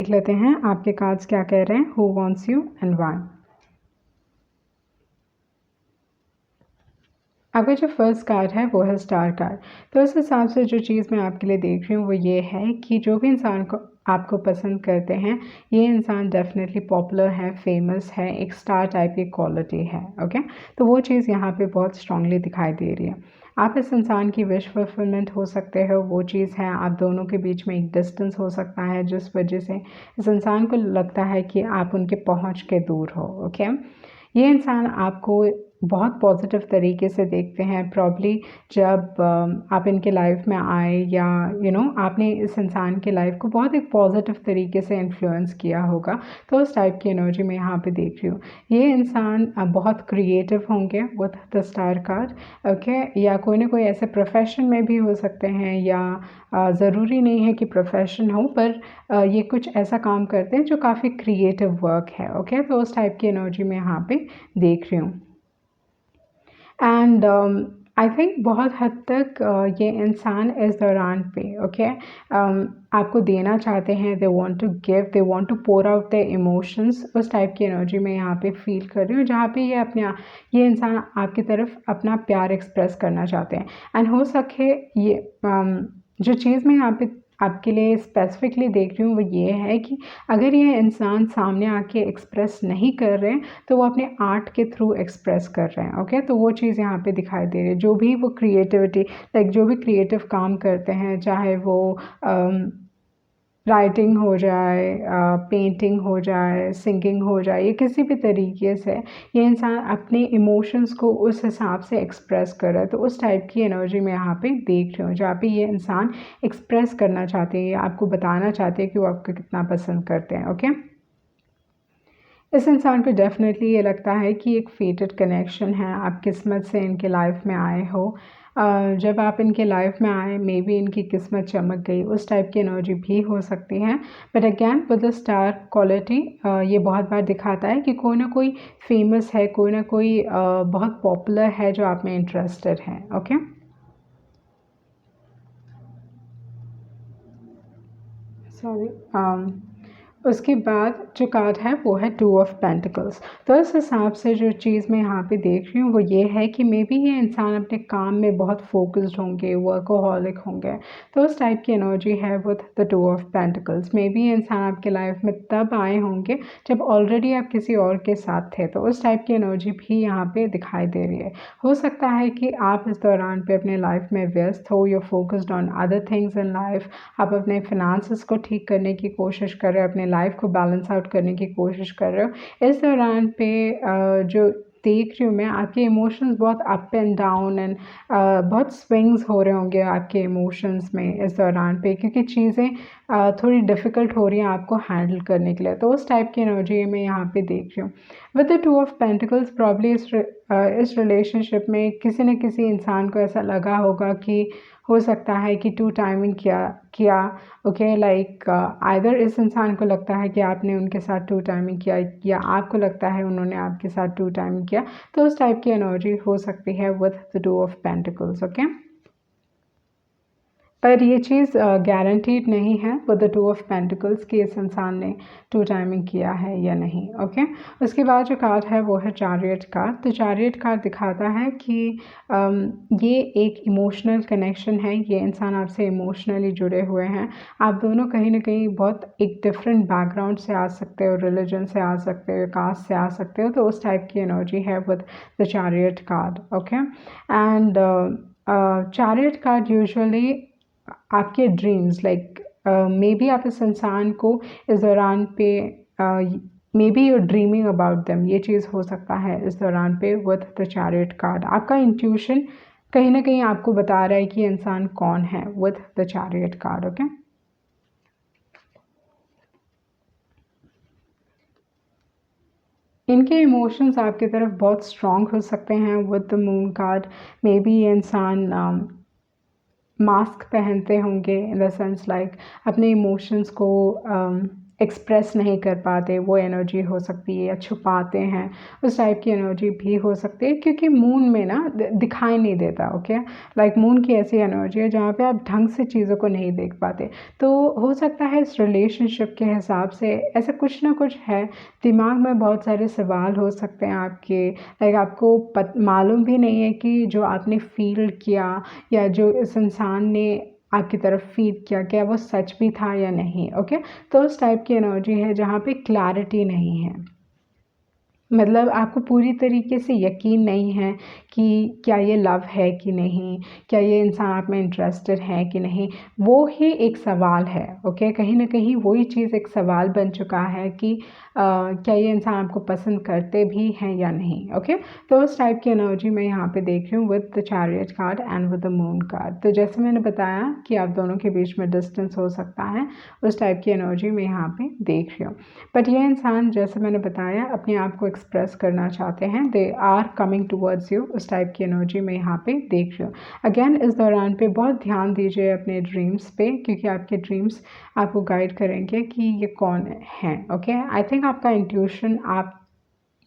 देख लेते हैं आपके कार्ड्स क्या कह रहे हैं, who wants you and why. आपका जो फर्स्ट कार्ड है वो है स्टार कार्ड। तो इस हिसाब से जो चीज़ मैं आपके लिए देख रही हूँ वो ये है कि जो भी इंसान को आपको पसंद करते हैं, ये इंसान डेफिनेटली पॉपुलर है, फेमस है, एक स्टार टाइप की क्वालिटी है। ओके, तो वो चीज़ यहाँ पे बहुत स्ट्रांगली दिखाई दे रही है। आप इस इंसान की विश फुलफिलमेंट हो सकते हो, वो चीज़ है। आप दोनों के बीच में एक डिस्टेंस हो सकता है जिस वजह से इस इंसान को लगता है कि आप उनके पहुँच के दूर हो। ओके, ये इंसान आपको बहुत पॉजिटिव तरीके से देखते हैं। प्रॉब्ली जब आप इनके लाइफ में आए या आपने इस इंसान के लाइफ को बहुत एक पॉजिटिव तरीके से इन्फ्लुएंस किया होगा, तो उस टाइप की एनर्जी मैं यहाँ पे देख रही हूँ। ये इंसान बहुत क्रिएटिव होंगे with the star card. Okay, या कोई ना कोई ऐसे प्रोफेशन में भी हो सकते हैं, या ज़रूरी नहीं है कि प्रोफेशन हो, पर ये कुछ ऐसा काम करते हैं जो काफ़ी क्रिएटिव वर्क है। ओके, तो उस टाइप की एनर्जी मैं यहाँ पे देख रही हूँ। एंड आई थिंक बहुत हद तक ये इंसान इस दौरान पे आपको देना चाहते हैं। They want to give, they want to pour out the emotions. उस टाइप की एनर्जी मैं यहाँ पे फील कर रही हूँ जहाँ पे ये इंसान आपकी तरफ अपना प्यार एक्सप्रेस करना चाहते हैं। एंड हो सके ये जो चीज़ मैं यहाँ पे आपके लिए स्पेसिफिकली देख रही हूँ वो ये है कि अगर ये इंसान सामने आके एक्सप्रेस नहीं कर रहे हैं तो वो अपने आर्ट के थ्रू एक्सप्रेस कर रहे हैं। ओके, तो वो चीज़ यहाँ पे दिखाई दे रही है। जो भी वो क्रिएटिविटी, जो भी क्रिएटिव काम करते हैं, चाहे वो राइटिंग हो जाए, पेंटिंग हो जाए, सिंगिंग हो जाए, ये किसी भी तरीके से ये इंसान अपने इमोशंस को उस हिसाब से एक्सप्रेस कर रहा है। तो उस टाइप की एनर्जी मैं यहाँ पे देख रही हूँ जहाँ पे ये इंसान एक्सप्रेस करना चाहते हैं, आपको बताना चाहते हैं कि वो आपको कितना पसंद करते हैं। ओके, इस इंसान को डेफिनेटली ये लगता है कि एक फेटेड कनेक्शन है, आप किस्मत से इनके लाइफ में आए हो। जब आप इनके लाइफ में आए, मे बी इनकी किस्मत चमक गई, उस टाइप की एनर्जी भी हो सकती है। But again with the star quality, ये बहुत बार दिखाता है कि कोई ना कोई फेमस है, कोई ना कोई बहुत पॉपुलर है जो आप में इंटरेस्टेड है। ओके, सॉरी, उसके बाद जो कार्ड है वो है टू ऑफ पेंटिकल्स। तो इस हिसाब से जो चीज़ मैं यहाँ पे देख रही हूँ वो ये है कि मे बी ये इंसान अपने काम में बहुत फोकस्ड होंगे, वर्कोहॉलिक होंगे। तो उस टाइप की एनर्जी है with the two of pentacles. May be ये इंसान आपके लाइफ में तब आए होंगे जब ऑलरेडी आप किसी और के साथ थे। तो उस टाइप की एनर्जी भी यहाँ पे दिखाई दे रही है। हो सकता है कि आप इस दौरान पे अपने लाइफ में व्यस्त हो, you focused on other things in life. आप अपने फिनांसेस को ठीक करने की कोशिश कर रहे हो, अपने लाइफ को बैलेंस आउट करने की कोशिश कर रहे हो। इस दौरान पे जो देख रही हूँ मैं, आपके इमोशंस बहुत अप एंड डाउन एंड बहुत स्विंग्स हो रहे होंगे आपके इमोशंस में इस दौरान पे, क्योंकि चीज़ें थोड़ी डिफ़िकल्ट हो रही हैं आपको हैंडल करने के लिए। तो उस टाइप की एनर्जी मैं यहाँ पे देख रही हूँ with the two of pentacles. Probably इस रिलेशनशिप में किसी न किसी इंसान को ऐसा लगा होगा कि हो सकता है कि टू टाइमिंग किया। ओके, लाइक आइदर इस इंसान को लगता है कि आपने उनके साथ टू टाइमिंग किया, या आपको लगता है उन्होंने आपके साथ टू टाइमिंग किया। तो उस टाइप की एनर्जी हो सकती है with the two of pentacles. Okay, पर ये चीज़ गारंटीड नहीं है with the two of pentacles कि इस इंसान ने टू टाइमिंग किया है या नहीं। ओके, उसके बाद जो कार्ड है वो है चैरियट कार्ड। तो चैरियट कार्ड दिखाता है कि ये एक इमोशनल कनेक्शन है, ये इंसान आपसे इमोशनली जुड़े हुए हैं। आप दोनों कहीं ना कहीं बहुत एक डिफरेंट बैकग्राउंड से आ सकते हो, रिलीजन से आ सकते हो, कास्ट से आ सकते हो। तो उस टाइप की एनर्जी है with the chariot card. Okay, and chariot card usually आपके ड्रीम्स, मे बी आप इस इंसान को इस दौरान पे maybe your dreaming about them, ये चीज़ हो सकता है इस दौरान पे विद द चैरियट कार्ड। आपका इंट्यूशन कहीं ना कहीं आपको बता रहा है कि इंसान कौन है with the chariot card. Okay, इनके इमोशंस आपकी तरफ बहुत स्ट्रॉन्ग हो सकते हैं with the moon card. May be ये इंसान मास्क पहनते होंगे, इन द सेंस लाइक अपने इमोशंस को एक्सप्रेस नहीं कर पाते, वो एनर्जी हो सकती है, या छुपाते हैं, उस टाइप की एनर्जी भी हो सकती है, क्योंकि मून में ना दिखाई नहीं देता। ओके, लाइक मून की ऐसी एनर्जी है जहाँ पे आप ढंग से चीज़ों को नहीं देख पाते। तो हो सकता है इस रिलेशनशिप के हिसाब से ऐसा कुछ ना कुछ है, दिमाग में बहुत सारे सवाल हो सकते हैं आपके, लाइक आपको मालूम भी नहीं है कि जो आपने फील किया या जो इस इंसान ने आपकी तरफ फीड किया, क्या वो सच भी था या नहीं। ओके, तो उस टाइप की एनर्जी है जहाँ पे क्लैरिटी नहीं है, मतलब आपको पूरी तरीके से यकीन नहीं है कि क्या ये लव है कि नहीं, क्या ये इंसान आप में इंटरेस्टेड है कि नहीं, वो ही एक सवाल है। ओके, कहीं ना कहीं वही चीज़ एक सवाल बन चुका है कि क्या ये इंसान आपको पसंद करते भी हैं या नहीं। ओके, तो उस टाइप की एनर्जी मैं यहाँ पे देख रही हूँ with the chariot card and with the moon card. तो जैसे मैंने बताया कि आप दोनों के बीच में डिस्टेंस हो सकता है, उस टाइप की एनर्जी मैं यहाँ पे देख रही हूँ। बट ये इंसान, जैसे मैंने बताया, अपने आप को एक्सप्रेस करना चाहते हैं, they are coming towards you, उस टाइप की एनर्जी मैं यहाँ पे देख रही हूँ। अगेन इस दौरान पे बहुत ध्यान दीजिए अपने ड्रीम्स पे, क्योंकि आपके ड्रीम्स आपको गाइड करेंगे कि ये कौन है। ओके, आई थिंक आपका इंट्यूशन, आप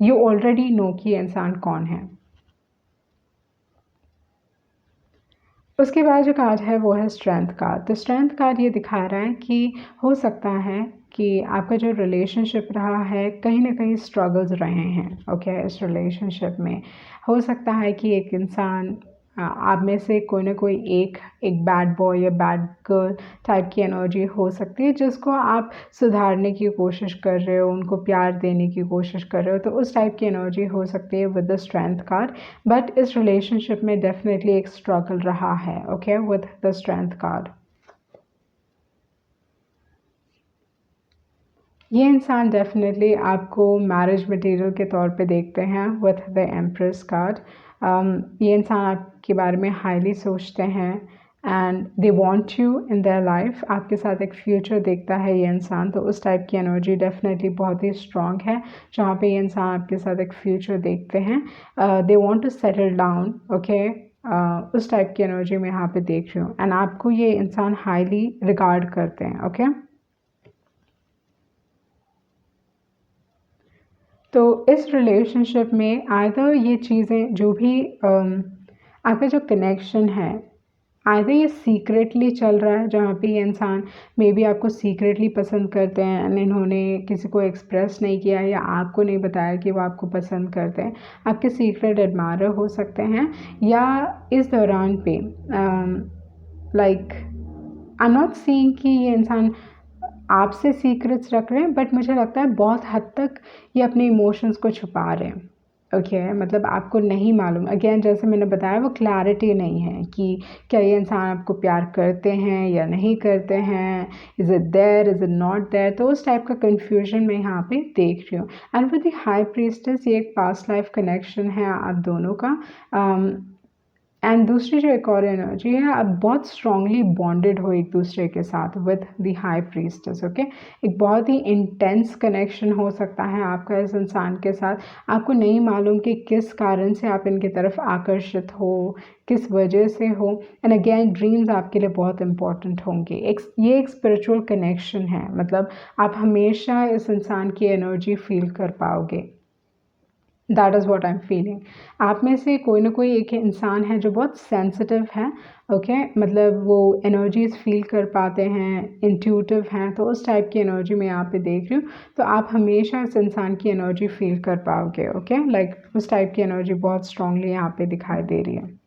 यू ऑलरेडी नो कि ये इंसान कौन है। उसके बाद जो कार्ड है वो है स्ट्रेंथ कार्ड। तो स्ट्रेंथ कार्ड ये दिखा रहा है कि हो सकता है कि आपका जो रिलेशनशिप रहा है, कहीं ना कहीं स्ट्रगल्स रहे हैं। ओके, इस रिलेशनशिप में हो सकता है कि एक इंसान, आप में से कोई ना कोई एक बैड बॉय या बैड गर्ल टाइप की एनर्जी हो सकती है, जिसको आप सुधारने की कोशिश कर रहे हो, उनको प्यार देने की कोशिश कर रहे हो, तो उस टाइप की एनर्जी हो सकती है with the strength card. But इस रिलेशनशिप में डेफिनेटली एक स्ट्रगल रहा है। Okay, with the strength card ये इंसान डेफिनेटली आपको मैरिज मटेरियल के तौर पे देखते हैं विथ द एम्प्रेस कार्ड। ये इंसान आपके बारे में हाईली सोचते हैं and they want you in their life, आपके साथ एक फ्यूचर देखता है ये इंसान। तो उस टाइप की एनर्जी डेफिनेटली बहुत ही स्ट्रॉन्ग है, जहाँ पे ये इंसान आपके साथ एक फ्यूचर देखते हैं। They want to settle down. Okay, उस टाइप की एनर्जी मैं यहाँ पे देख रही हूँ, एंड आपको ये इंसान हाईली रिगार्ड करते हैं। ओके, तो इस रिलेशनशिप में आइदर ये चीज़ें जो भी आपका जो कनेक्शन है, आइदर ये सीक्रेटली चल रहा है, जहाँ पे ये इंसान मे बी आपको सीक्रेटली पसंद करते हैं एंड इन्होंने किसी को एक्सप्रेस नहीं किया या आपको नहीं बताया कि वो आपको पसंद करते हैं, आपके सीक्रेट एडमायर हो सकते हैं। या इस दौरान पे like I am not seeing कि ये इंसान आपसे सीक्रेट्स रख रहे हैं, बट मुझे लगता है बहुत हद तक ये अपने इमोशंस को छुपा रहे हैं। ओके, मतलब आपको नहीं मालूम, अगेन जैसे मैंने बताया, वो क्लैरिटी नहीं है कि क्या ये इंसान आपको प्यार करते हैं या नहीं करते हैं, is it there, is it not there. तो उस टाइप का कन्फ्यूजन मैं यहाँ पे देख रही हूँ। And with the high priestess, ये एक पास्ट लाइफ कनेक्शन है आप दोनों का। एंड दूसरी जो एक और एनर्जी है, आप बहुत स्ट्रांगली बॉन्डेड हो एक दूसरे के साथ with the high priestess. Okay, एक बहुत ही इंटेंस कनेक्शन हो सकता है आपका इस इंसान के साथ। आपको नहीं मालूम कि किस कारण से आप इनकी तरफ आकर्षित हो, किस वजह से हो। एंड अगेन ड्रीम्स आपके लिए बहुत इंपॉर्टेंट होंगे। ये एक स्पिरिचुअल कनेक्शन है, मतलब आप हमेशा इस इंसान की एनर्जी फील कर पाओगे। That is what I am feeling. आप में से कोई ना कोई एक इंसान है जो बहुत सेंसिटिव है। ओके, मतलब वो एनर्जीज फील कर पाते हैं, इंट्यूटिव हैं, तो उस टाइप की एनर्जी मैं यहाँ पे देख रही हूँ। तो आप हमेशा इस इंसान की एनर्जी फील कर पाओगे। ओके, लाइक उस टाइप की एनर्जी बहुत स्ट्रांगली यहाँ पे दिखाई दे रही है।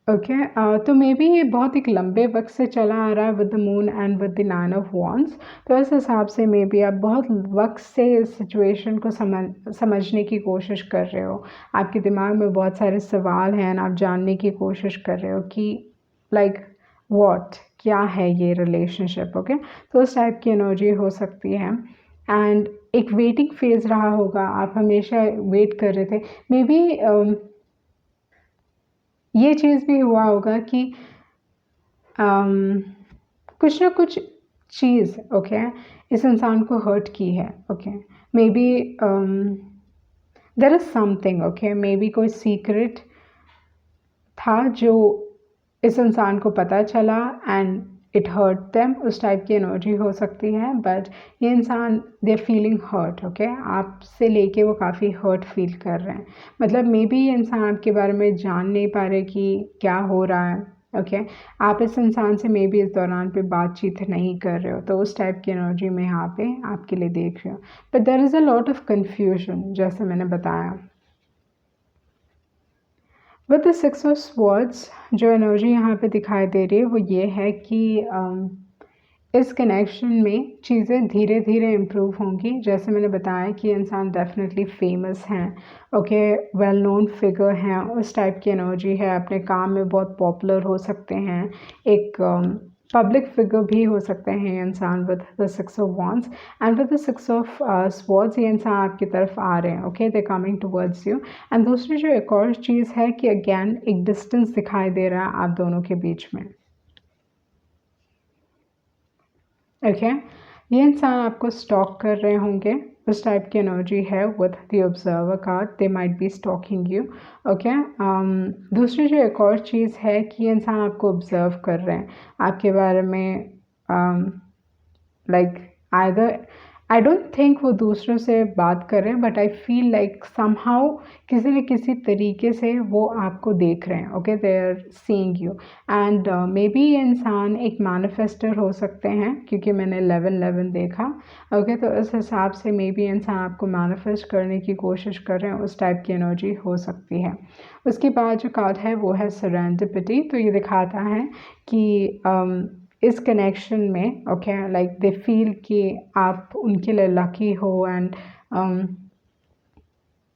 ओके, तो मे बी ये बहुत एक लंबे वक्त से चला आ रहा है with the moon and with the nine of wands. तो इस हिसाब से मे बी आप बहुत वक्त से इस सिचुएशन को समझने की कोशिश कर रहे हो। आपके दिमाग में बहुत सारे सवाल हैं, आप जानने की कोशिश कर रहे हो कि लाइक व्हाट, क्या है ये रिलेशनशिप। ओके, तो उस टाइप की एनर्जी हो सकती है। एंड एक वेटिंग फेज रहा होगा, आप हमेशा वेट कर रहे थे। मे बी ये चीज़ भी हुआ होगा कि कुछ ना कुछ चीज़, ओके, इस इंसान को हर्ट की है। Okay, maybe there is something. Okay, maybe कोई सीक्रेट था जो इस इंसान को पता चला, एंड इट हर्ट देम, उस टाइप की एनर्जी हो सकती है। बट ये इंसान दे फीलिंग हर्ट, ओके, आपसे लेके वो काफ़ी हर्ट फील कर रहे हैं। मतलब मे बी ये इंसान आपके बारे में जान नहीं पा रहे कि क्या हो रहा है, ओके। आप इस इंसान से मे बी इस दौरान पे बातचीत नहीं कर रहे हो, तो उस टाइप की एनर्जी मैं यहाँ पे आपके लिए देख रही हूँ। But there is a lot of confusion, जैसे मैंने बताया। With the six of swords जो एनर्जी यहाँ पे दिखाई दे रही है वो ये है कि इस कनेक्शन में चीज़ें धीरे धीरे इम्प्रूव होंगी। जैसे मैंने बताया कि इंसान डेफिनेटली फेमस हैं, ओके, वेल नोन फिगर हैं, उस टाइप की एनर्जी है, अपने काम में बहुत पॉपुलर हो सकते हैं, एक पब्लिक फिगर भी हो सकते हैं इंसान with the six of wands. And with the six of swords ये इंसान आपकी तरफ आ रहे हैं, okay, they coming towards you. And दूसरी जो एक और चीज़ है कि अगेन एक डिस्टेंस दिखाई दे रहा है आप दोनों के बीच में, ओके। ये इंसान आपको स्टॉक कर रहे होंगे, उस टाइप की एनर्जी है with the observer card, they might be stalking you, okay. दूसरी जो एक और चीज़ है कि ये इंसान आपको ऑब्जर्व कर रहे हैं, आपके बारे में like either, I don't think वो दूसरों से बात कर रहे हैं, but I feel like somehow किसी न किसी तरीके से वो आपको देख रहे हैं, okay, they are seeing you. And maybe ये इंसान एक मैनिफेस्टर हो सकते हैं, क्योंकि मैंने 11-11 देखा, ओके, तो इस हिसाब से मे बी इंसान आपको मैनिफेस्ट करने की कोशिश कर रहे हैं, उस टाइप की एनर्जी हो सकती है। उसके बाद जो कार्ड है वो है सेरेंडिपिटी, तो ये दिखाता है कि इस कनेक्शन में, ओके, लाइक दे फील कि आप उनके लिए लकी हो, and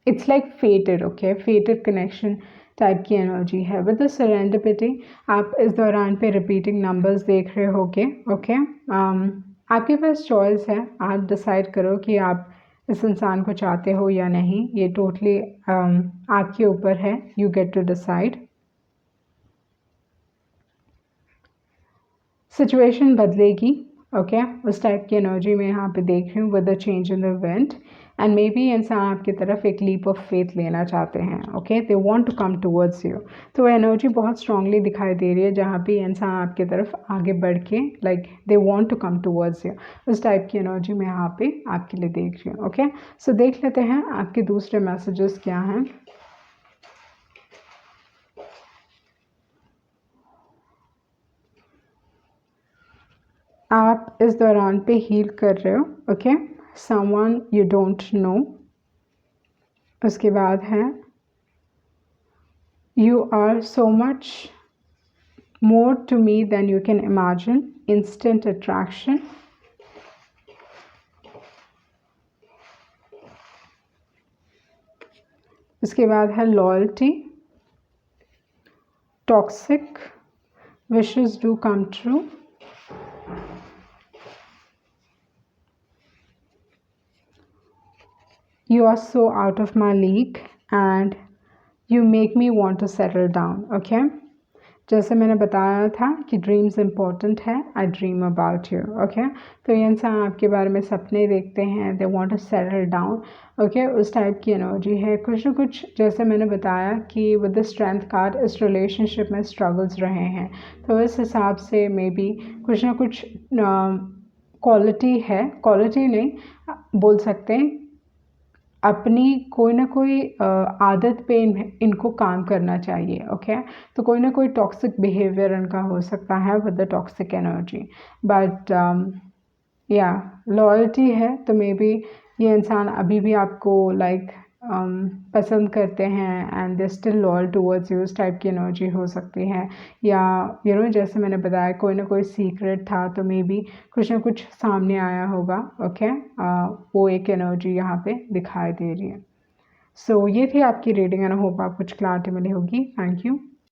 it's like फेटेड, okay, फेटेड connection type की एनर्जी है। विद द सेरेंडिपिटी आप इस दौरान पे रिपीटिंग नंबर्स देख रहे होगे, ओके। आपके पास चॉइस है, आप डिसाइड करो कि आप इस इंसान को चाहते हो या नहीं, ये टोटली आपके ऊपर है, you get to decide. Situation बदलेगी, ओके, उस टाइप की एनर्जी मैं यहाँ पे देख रही हूँ with the change in the event. And maybe इंसान आपकी तरफ एक लीप ऑफ फेथ लेना चाहते हैं, okay, they want to come towards you. तो वो एनर्जी बहुत स्ट्रांगली दिखाई दे रही है जहाँ पे इंसान आपकी तरफ आगे बढ़ के like they want to come towards you, उस टाइप की एनर्जी मैं यहाँ पे आपके लिए देख रही हूँ, ओके। सो देख लेते हैं आपके दूसरे मैसेजेस क्या हैं। आप इस दौरान पे हील कर रहे हो, okay, someone you don't know. उसके बाद है you are so much more to me than you can imagine, instant attraction. उसके बाद है loyalty, toxic, wishes do come true. You are so out of my league and you make me want to settle down, okay। जैसे मैंने बताया था कि dreams important है, I dream about you, okay. तो ये इंसान आपके बारे में सपने देखते हैं, they want to settle down, okay, उस टाइप की एनर्जी है। कुछ न कुछ जैसे मैंने बताया कि विद द स्ट्रेंथ कार्ड इस रिलेशनशिप में स्ट्रगल्स रहे हैं, तो इस हिसाब से मे बी कुछ ना कुछ क्वालिटी है, क्वालिटी नहीं बोल सकते, अपनी कोई ना कोई आदत पे इनको काम करना चाहिए, ओके। तो कोई ना कोई टॉक्सिक बिहेवियर इनका हो सकता है with the toxic energy, but या लॉयल्टी है, तो मे बी ये इंसान अभी भी आपको लाइक पसंद करते हैं and they still loyal towards you, उस टाइप की एनर्जी हो सकती है। या यू नो जैसे मैंने बताया कोई ना कोई सीक्रेट था, तो मे बी कुछ ना कुछ सामने आया होगा, ओके। वो एक एनर्जी यहाँ पे दिखाई दे रही है। सो ये थी आपकी रीडिंग एंड होप आप कुछ क्लैरिटी मिली होगी। Thank you.